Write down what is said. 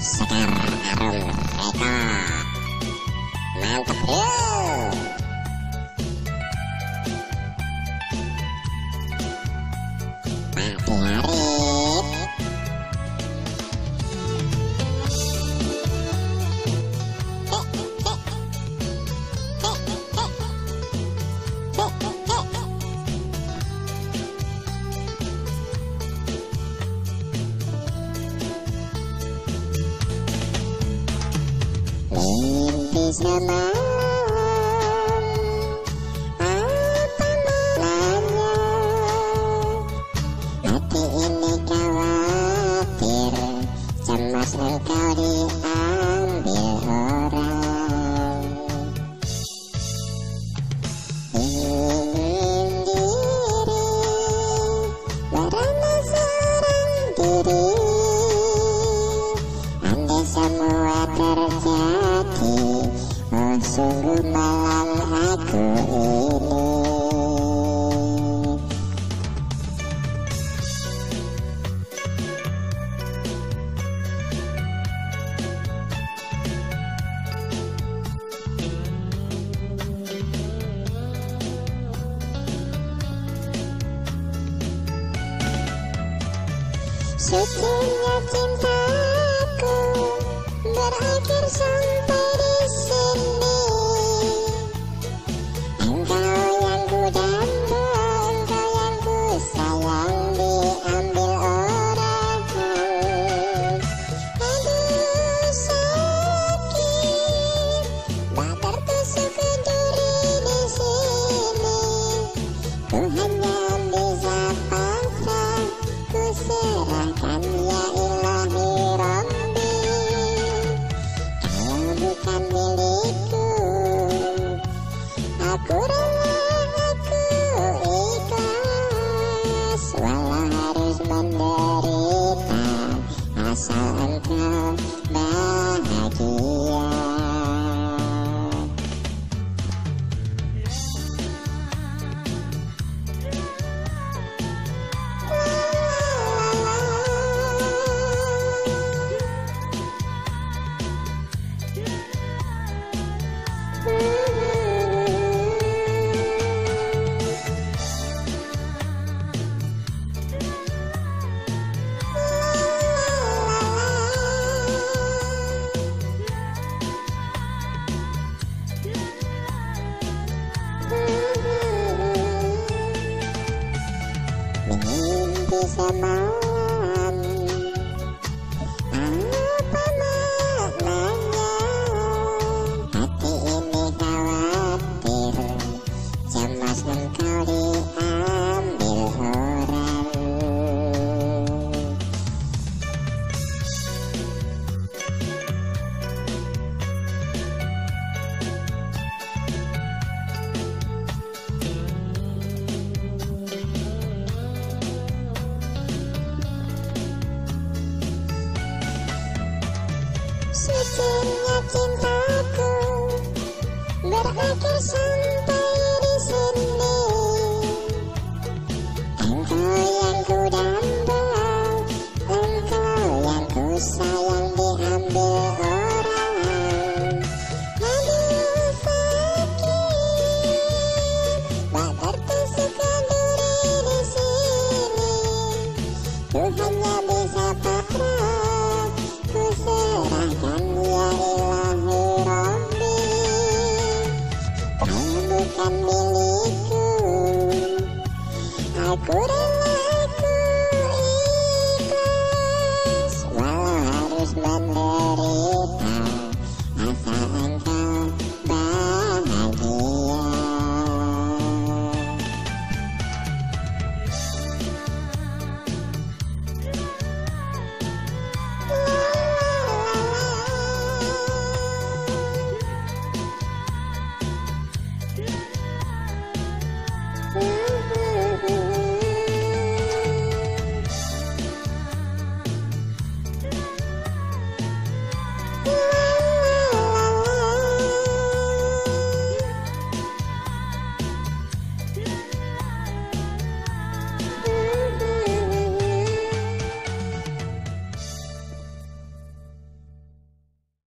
Sekar Arum Eka, mantap bro. Mimpi semalam apa malahnya, hati ini khawatir, cemas engkau diambil orang. Ingin diri merana seorang diri, andai semua terjadi, oh sungguh malam aku ini. Sucinya cintaku berakhir sampai di sini. Engkau yang ku damba, engkau yang ku sayang, diambil orang. Aduh sakit, tak tertusuk ke duri di sini. Ku hanya bisa pasrah, ku serahkan ya ilahi Rabbi. Kalau bukan milikku, aku rela, aku ikhlas, walau harus menderita, asal engkau bahagia. Mimpi semalam apa maknanya, hati ini khawatir, cemas engkau diambil orang. Sucinya cintaku berakhir sampai di sini. Engkau yang ku damba, engkau yang ku sayang.